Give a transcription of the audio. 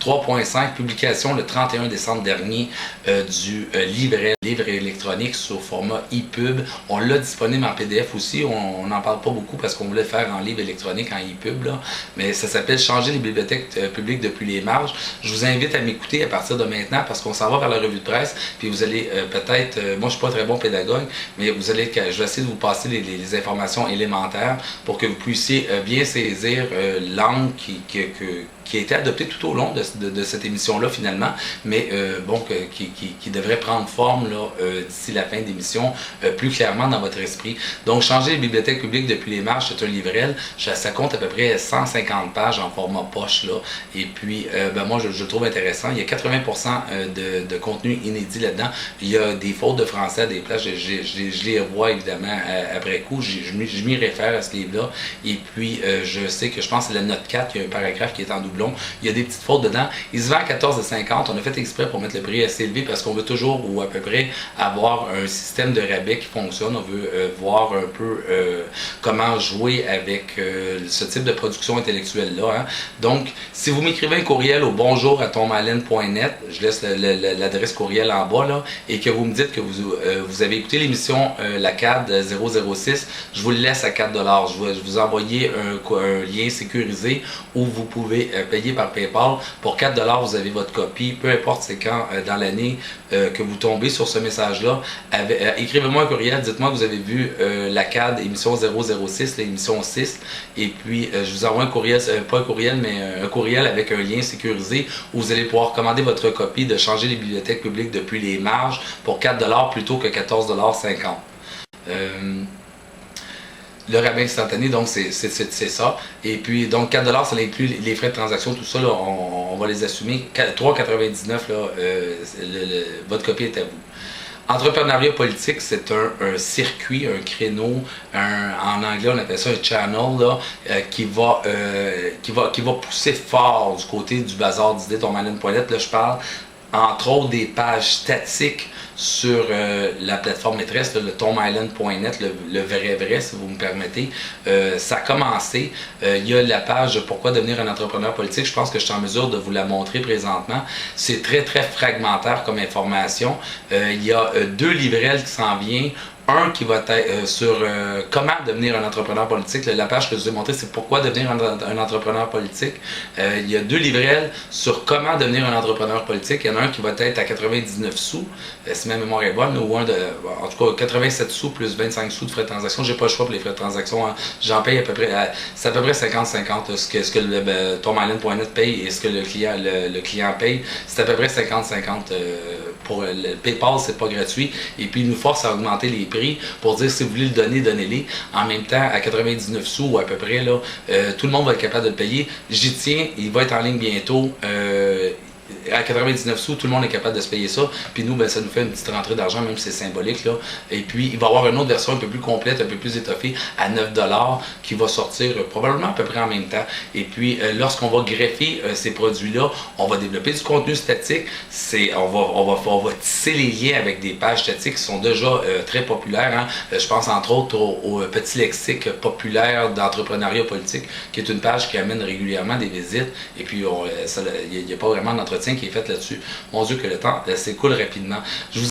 3.5, publication le 31 décembre dernier du livre électronique sur format EPUB. On l'a disponible en PDF aussi, on n'en parle pas beaucoup parce qu'on voulait le faire en livre électronique, en EPUB, là. Mais ça s'appelle Changer les bibliothèques publiques depuis les marges. Je vous invite à m'écouter à partir de maintenant parce qu'on s'en va vers la revue de presse, puis vous allez peut-être, moi je suis pas très bon pédagogue, mais je vais essayer de vous passer les informations élémentaires pour que vous puissiez bien saisir l'angle qui a été adopté tout au long de cette émission-là finalement, mais qui devrait prendre forme d'ici la fin d'émission plus clairement dans votre esprit. Donc, Changer les bibliothèques publiques depuis les marges, c'est un livrel. Ça compte à peu près 150 pages en format poche, là. Et puis, moi, je le trouve intéressant. Il y a 80% de contenu inédit là-dedans. Il y a des fautes de français à des places. Je les revois évidemment après coup. Je m'y réfère à ce livre-là. Et puis, je pense que c'est la note 4, il y a un paragraphe qui est en doublon. Il y a des petites fautes dedans. Il se vend à 14,50. On a fait exprès pour mettre le prix assez élevé parce qu'on veut toujours, ou à peu près, avoir un système de rabais qui fonctionne. On veut voir un peu comment jouer avec ce type de production intellectuelle-là. Hein. Donc, si vous m'écrivez un courriel au bonjour@tomalen.net, je laisse l'adresse courriel en bas, là, et que vous me dites que vous avez écouté l'émission La CAD 006, je vous le laisse à 4 $. Je vais vous envoyer un lien sécurisé où vous pouvez payer par PayPal. Pour 4 $, vous avez votre copie, peu importe c'est quand dans l'année que vous tombez sur ce message-là. Écrivez-moi un courriel, dites-moi que vous avez vu la CAD émission 006, l'émission 6, et puis je vous envoie un courriel, pas un courriel, mais un courriel avec un lien sécurisé où vous allez pouvoir commander votre copie de Changer les bibliothèques publiques depuis les marges pour 4 $ plutôt que 14,50 $. Le rabais instantané, donc c'est ça. Et puis, donc 4 $, ça inclut les frais de transaction, tout ça, là, on va les assumer. 3,99 $, votre copie est à vous. Entrepreneuriat politique, c'est un circuit, un créneau, en anglais on appelle ça un channel, là, qui va pousser fort du côté du bazar d'idées, tomalen.net. Là, je parle entre autres des pages statiques sur la plateforme maîtresse, le tomalen.net, le vrai, si vous me permettez. Ça a commencé. Il y a la page Pourquoi devenir un entrepreneur politique. Je pense que je suis en mesure de vous la montrer présentement. C'est très, très fragmentaire comme information. Il y a 2 livrels qui s'en viennent. Un qui va être sur comment devenir un entrepreneur politique. La page que je vous ai montrée, c'est pourquoi devenir un entrepreneur politique. Il y a 2 livrels sur comment devenir un entrepreneur politique. Il y en a un qui va être à 99 sous, si ma mémoire est bonne, ou en tout cas 87 sous plus 25 sous de frais de transaction. J'ai pas le choix pour les frais de transaction. Hein. J'en paye à peu près, c'est à peu près 50-50 ce que le tomalen.net paye et ce que le client paye. C'est à peu près 50-50 pour le PayPal, c'est pas gratuit. Et puis, il nous force à augmenter les prix pour dire si vous voulez le donner, donnez-les. En même temps, à 99 sous ou à peu près, là, tout le monde va être capable de le payer. J'y tiens, il va être en ligne bientôt. À 99 sous, tout le monde est capable de se payer ça. Puis nous, ça nous fait une petite rentrée d'argent, même si c'est symbolique, là. Et puis, il va y avoir une autre version un peu plus complète, un peu plus étoffée, à 9 $ qui va sortir probablement à peu près en même temps. Et puis, lorsqu'on va greffer ces produits-là, on va développer du contenu statique. On va tisser les liens avec des pages statiques qui sont déjà très populaires. Hein. Je pense entre autres au petit lexique populaire d'entrepreneuriat politique, qui est une page qui amène régulièrement des visites. Et puis, il n'y a pas vraiment d'entretien qui est fait là-dessus. Mon Dieu, que le temps s'écoule rapidement.